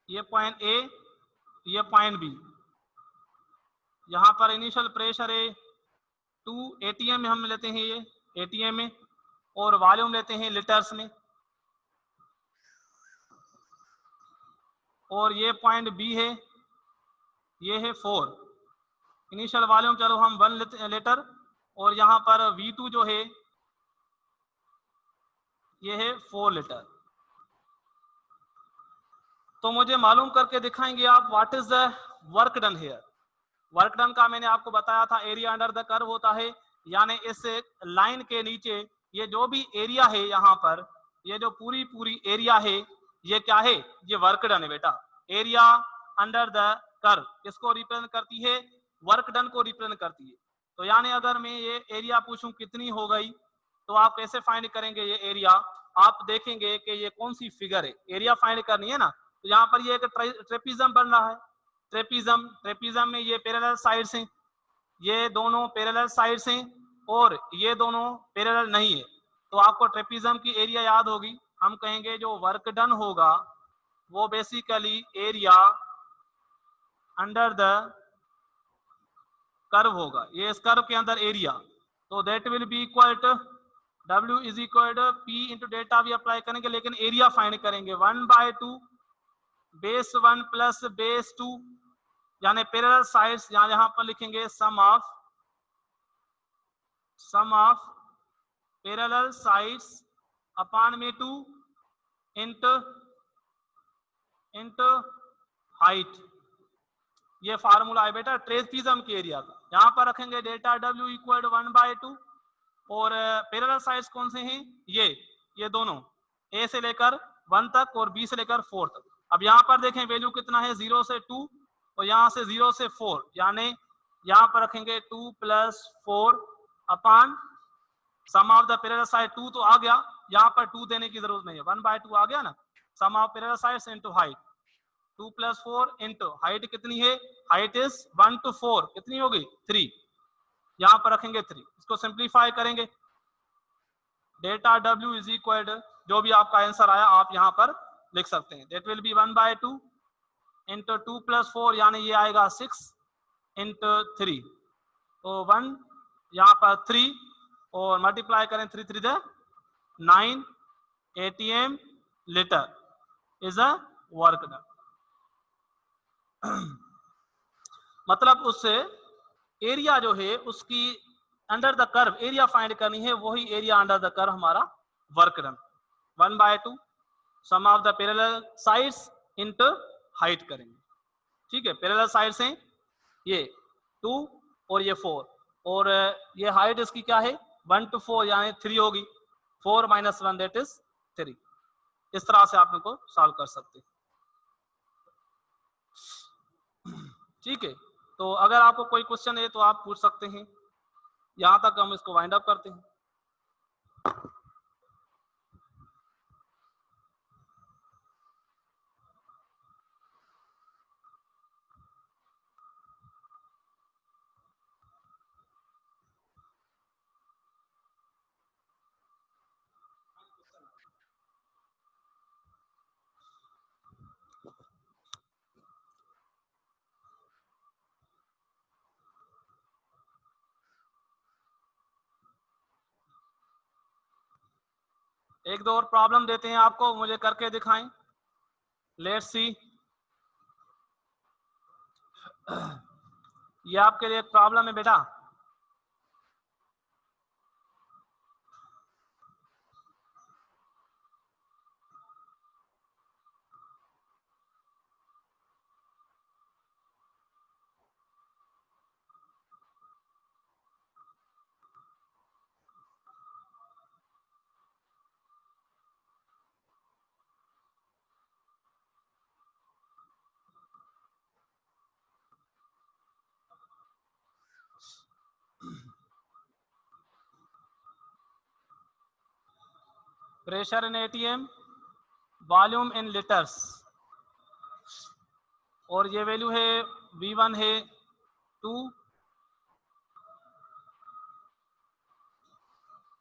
ये पॉइंट ए, ये पॉइंट बी। यहां पर इनिशियल प्रेशर है 2 एटीएम में हम लेते हैं, ये एटीएम में, और वॉल्यूम लेते हैं लीटर्स में। और ये पॉइंट बी है, ये है 4। इनिशियल वॉल्यूम चलो हम 1 लीटर, और यहां पर V2 जो है ये है 4 लीटर। तो मुझे मालूम करके दिखाएंगे आप what is the work done here. Work done का मैंने आपको बताया था एरिया अंडर द कर्व होता है, यानी इस लाइन के नीचे ये जो भी एरिया है, यहाँ पर ये जो पूरी एरिया है ये क्या है? ये वर्क डन है बेटा। एरिया अंडर द कर्व किसको रिप्रेजेंट करती है? वर्क डन को रिप्रेजेंट करती है। तो यानी अगर मैं ये एरिया पूछूं कितनी हो गई तो आप कैसे फाइंड करेंगे ये एरिया? आप देखेंगे कि ये कौन सी फिगर है, एरिया फाइंड करनी है ना। तो यहाँ पर ये एक ट्रेपिज्म बन रहा है। ट्रेपिज्म में ये पैरेलल साइड्स हैं, ये दोनों पैरेलल साइड्स हैं और ये दोनों पैरेलल नहीं है। तो आपको ट्रेपिज्म की एरिया याद होगी, हम कहेंगे जो वर्क डन होगा वो basically area under the curve होगा, ये इस कर्व के अंदर एरिया। तो that will be equal to W is equal to P into delta भी अप्लाई करेंगे, लेकिन एरिया फाइंड करेंगे 1/2 बेस 1 प्लस बेस 2, यानी पैरेलल साइड्स यहाँ पर लिखेंगे सम ऑफ पैरेलल साइड्स अपॉन में 2 इंटू हाइट। ये फार्मूला है बेटा ट्रेपिज्म के एरिया का। यहाँ पर रखेंगे डेल्टा W इक्वल टू 1/2 और पैरेलल साइड्स कौन से हैं, ये दोनों A से लेकर 1 तक और B से लेकर 4 तक। अब यहाँ पर देखें वैल्यू कितना है 0 से 2 और यहाँ से 0 से 4, यानी यहाँ पर रखेंगे 2 + 4 upon sum of the parallel side 2 तो आ गया, यहाँ पर 2 देने की जरूरत नहीं है, 1/2 आ गया ना। Sum of parallel sides into height 2 + 4 into height कितनी है, हाइट इज 1 to 4 कितनी होगी 3, यहाँ पर रखेंगे 3। इसको सिंप्लीफाई करेंगे delta W is equal to जो भी आपका आंसर आया आप यहाँ पर लिख सकते हैं, दैट विल बी 1/2 इंटू 2 + 4 यानी ये आएगा 6 इंटू 3, तो 1 यहाँ पर 3 और मल्टीप्लाई करें 3 3 9 ATM litre is a work done. मतलब उससे एरिया जो है उसकी under the curve area find करनी है, वही एरिया अंडर द कर्व हमारा work done 1/2 sum of the parallel sides into height करेंगे। ठीक है, पैरेलल साइड्स हैं ये 2 और ये 4 और ये हाइट इसकी क्या है 1 to 4 यानी 3 होगी, 4 - 1 दैट इज 3। इस तरह से आप इनको सॉल्व कर सकते हैं। ठीक है, तो अगर आपको कोई क्वेश्चन है तो आप पूछ सकते हैं। यहां तक हम इसको वाइंड अप करते हैं। एक दो और प्रॉब्लम देते हैं आपको, मुझे करके दिखाएं। लेट्स सी, ये आपके लिए एक प्रॉब्लम है बेटा। Pressure in ATM, volume in litres, और ये वैल्यू है V1 है 2,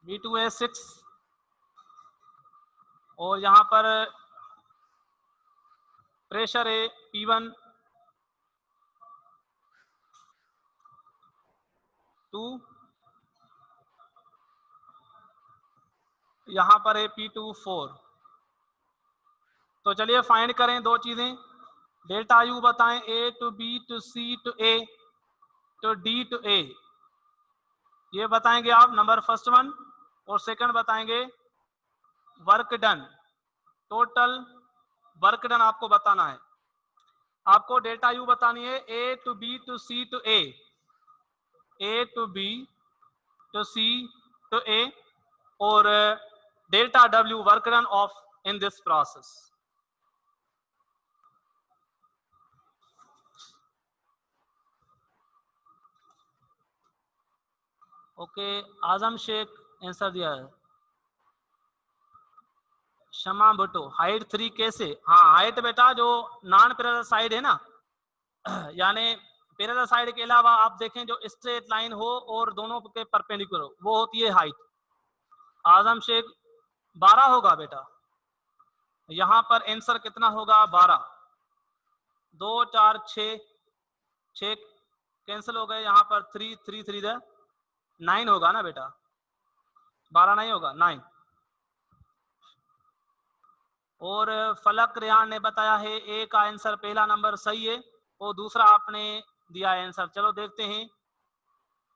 V2 है 6 और यहाँ पर प्रेशर है P1 2, यहाँ पर है P2 4। तो चलिए फाइंड करें दो चीजें, डेल्टा U बताएं A to B to C to A to D to A, ये बताएंगे आप नंबर फर्स्ट वन, और सेकंड बताएंगे work done, total work done आपको बताना है। आपको डेल्टा U बतानी है A to B to C to A, A to B to C to A, और delta W work done of in this process. Okay, Azam Shaikh answer दिया है। क्षमा बटो, हाइट 3 कैसे? हाँ, हाइट बेटा जो नॉन पैरेलल साइड है ना, यानी पैरेलल साइड के अलावा आप देखें जो स्ट्रेट लाइन हो और दोनों के परपेंडिकुलर हो, वो होती है हाइट। आजम शेख 12 होगा बेटा, यहाँ पर आंसर कितना होगा? 12। 2 4 6 6 कैंसिल हो गए, यहाँ पर 3 3 3 9 होगा ना बेटा, 12 नहीं होगा, 9। और फलक रेहान ने बताया है ए का आंसर पहला नंबर सही है और दूसरा आपने दिया है आंसर। चलो देखते हैं।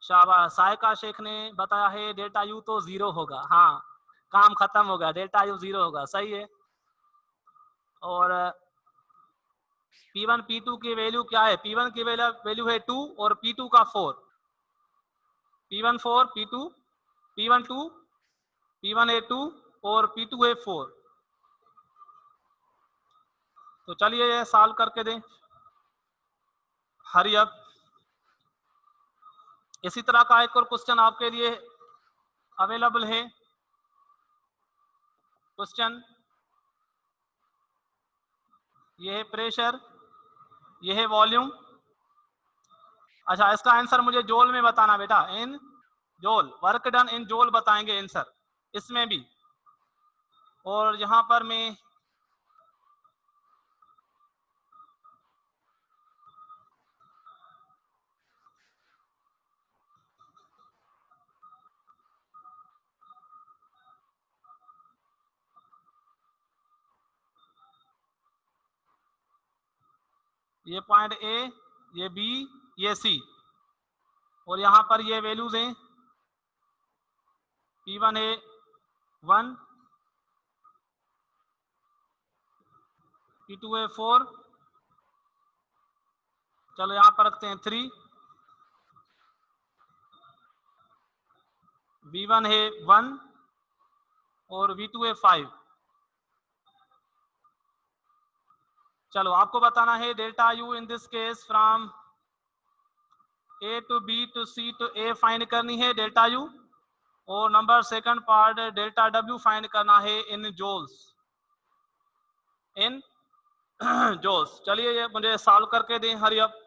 शाबाश। सायका शेख ने बताया है डेल्टा यू तो 0 होगा। हाँ, काम खत्म हो गया, डेल्टा यू 0 होगा, सही है। और P1 P2 की वैल्यू क्या है? P1 की वैल्यू है 2 और P2 का 4। P1 4, P2 P1 2, P1 है 2 और P2 है 4। तो चलिए ये सॉल्व करके दें, हरी अप। इसी तरह का एक और क्वेश्चन आपके लिए अवेलेबल है। क्वेश्चन ये है प्रेशर, ये है वॉल्यूम। अच्छा, इसका आंसर मुझे जोल में बताना बेटा, इन जोल, वर्क डन इन जोल बताएंगे आंसर इसमें भी। और यहां पर मैं ये पॉइंट ए, ये बी, ये सी, और यहां पर ये वैल्यूज हैं। P1 है 1, P2 है 4, चलो यहां पर रखते हैं 3, V1 है 1 और V2 है 5। चलो आपको बताना है delta U in this case from A to B to C to A find करनी है डेल्टा यू, और number second part delta W find करना है इन जोल्स, इन जोल्स। चलिए ये मुझे सॉल्व करके दें, हरी अप।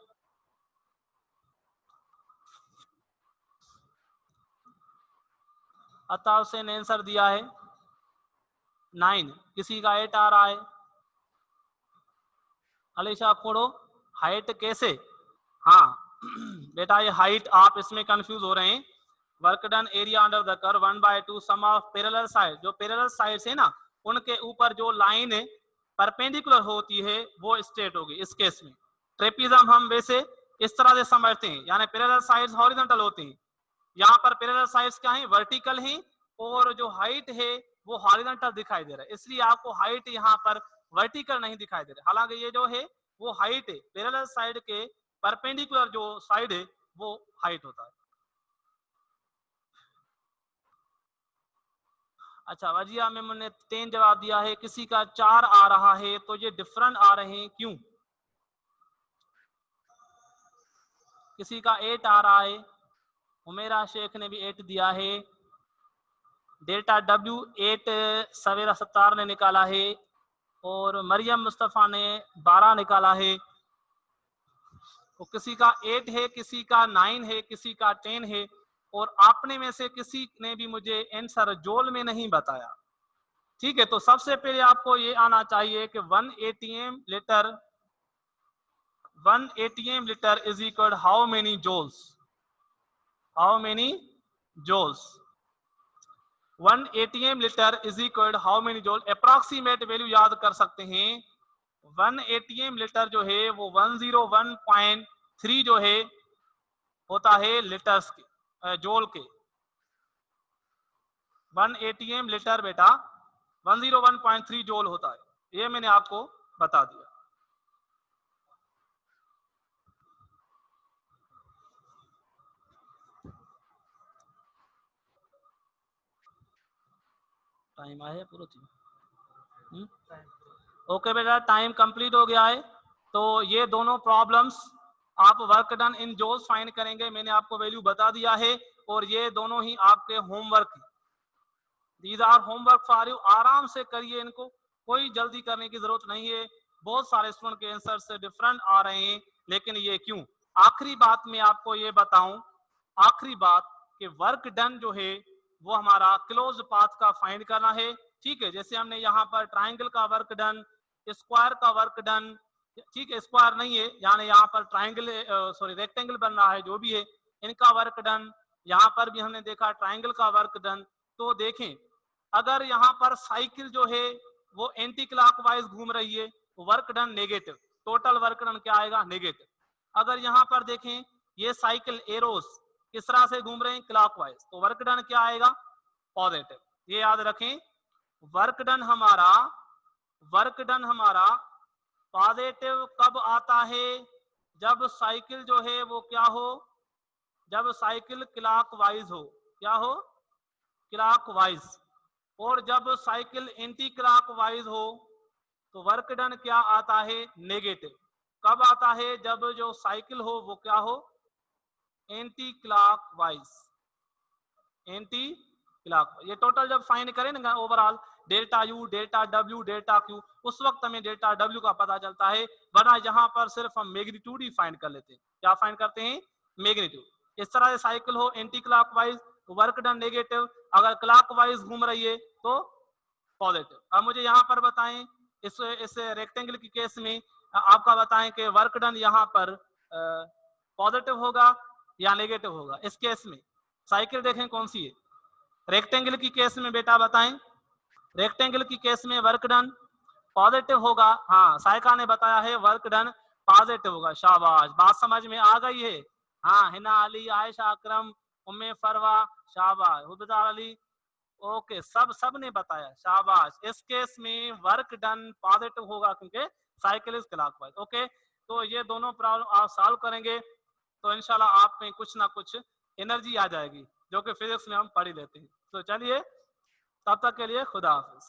अता हुसैन ने आंसर दिया है 9, किसी का 8 आ रहा है। अलीशा खोड़ो, हाइट कैसे? हाँ बेटा, ये हाइट आप इसमें कंफ्यूज हो रहे हैं। Work done area under the curve 1/2 sum of parallel side, जो पैरेलल साइड्स है ना, उनके ऊपर जो लाइन परपेंडिकुलर होती है वो स्ट्रेट होगी। इस केस में ट्रेपिज्म हम वैसे इस तरह से समझते हैं, यानी पैरेलल साइड्स हॉरिजॉन्टल होती हैं, यहाँ पर पैरेलल साइड्स क्या है? वर्टिकल हैं, और जो हाइट है वो हॉरिजॉन्टल दिखाई दे रहा है, इसलिए आपको हाइट यहाँ पर वर्टिकल नहीं दिखाई दे रहा। हालांकि ये जो है वो हाइट है, पैरेलल साइड के परपेंडिकुलर जो साइड है वो हाइट होता है। अच्छा, वजिया में मैंने 3 जवाब दिया है, किसी का 4 आ रहा है, तो ये डिफरेंट आ रहे हैं क्यों? किसी का 8 आ रहा है, उमेरा शेख ने भी 8 दिया है। डेल्टा डब्ल्यू 8 सवेरा सत्तार ने निकाला है, और मरियम मुस्तफ़ा ने 12 निकाला है। तो किसी का 8 है, किसी का 9 है, किसी का 10 है, और आपने में से किसी ने भी मुझे आंसर जोल में नहीं बताया। ठीक है, तो सबसे पहले आपको ये आना चाहिए कि 1 ATM litre is equal how many जोल्स, how many जोल्स। 1 ATM litre is equal how many जोल, अप्रॉक्सीमेट वैल्यू याद कर सकते हैं। 1 ATM लीटर जो है वो 101.3 जो है होता है लीटर्स के, जोल के। 1 ATM लीटर बेटा 101.3 जोल होता है, ये मैंने आपको बता दिया। टाइम आया पूरा चीज। ओके बेटा, टाइम कंप्लीट हो गया है। तो ये दोनों प्रॉब्लम्स आप वर्क डन इन जोल्स फाइंड करेंगे, मैंने आपको वैल्यू बता दिया है, और ये दोनों ही आपके homework these are homework for you, आराम से करिए इनको, कोई जल्दी करने की जरूरत नहीं है। बहुत सारे स्टूडेंट के आंसर से डिफरेंट आ रहे हैं, लेकिन ये क्यों? आखिरी बात मैं आपको ये बताऊं, आखिरी बात कि वर्क डन जो है वो हमारा क्लोज पाथ का फाइंड करना है। ठीक है, जैसे हमने यहाँ पर ट्राइंगल का वर्क डन, स्क्वायर का वर्क डन, ठीक है, स्क्वायर नहीं है यानी यहाँ पर ट्राइंगल, सॉरी रेक्टेंगल बन रहा है, जो भी है इनका वर्क डन। यहाँ पर भी हमने देखा ट्राइंगल का वर्क डन। तो देखें, अगर यहाँ पर साइकिल जो है वो एंटी क्लॉकवाइज घूम रही है, work done negative, total work done क्या आएगा? नेगेटिव। अगर यहाँ पर देखें ये साइकिल एरोस किस तरह से घूम रहे हैं? क्लॉकवाइज, तो वर्क डन क्या आएगा? पॉजिटिव। ये याद रखें, वर्क डन हमारा पॉजिटिव कब आता है? जब साइकिल जो है वो क्या हो? जब साइकिल क्लॉकवाइज हो। क्या हो? क्लॉकवाइज। और जब साइकिल एंटी क्लॉकवाइज हो तो वर्क डन क्या आता है? नेगेटिव। कब आता है? जब जो साइकिल हो वो क्या हो? Anti clockwise, anti clock. ये टोटल जब फाइंड करें ना overall, delta U, delta W, delta Q, उस वक्त हमें डेल्टा डब्ल्यू का पता चलता है, वरना यहाँ पर सिर्फ हम मैग्नीट्यूड ही फाइंड कर लेते हैं। क्या फाइंड करते हैं? मैग्नीट्यूड। इस तरह से साइकिल हो anti clockwise, work done negative, अगर क्लॉकवाइज घूम रही है तो पॉजिटिव। अब मुझे यहाँ पर बताएं, इस रेक्टेंगल की केस में आपका बताएं कि वर्क डन यहाँ पर पॉजिटिव होगा या नेगेटिव होगा? इस केस में साइकिल देखें कौन सी है? रेक्टेंगल की केस में बेटा बताएं, रेक्टेंगल की केस में वर्क डन पॉजिटिव होगा। हाँ, साइका ने बताया है वर्क डन पॉजिटिव होगा। शाबाश, बात समझ में आ गई है। हाँ, हिना अली, आयशा अकरम, उम्मे फरवा, शाबाश, हुबदार अली, ओके, सब ने बताया, शाबाश। इस केस में वर्क डन पॉजिटिव होगा क्योंकि साइकिल इज क्लॉकवाइज। ओके, तो ये दोनों प्रॉब्लम आप सॉल्व करेंगे तो इंशाल्लाह आप में कुछ ना कुछ एनर्जी आ जाएगी, जो कि फिजिक्स में हम पढ़ ही लेते हैं। तो चलिए, तब तक के लिए खुदा हाफिज।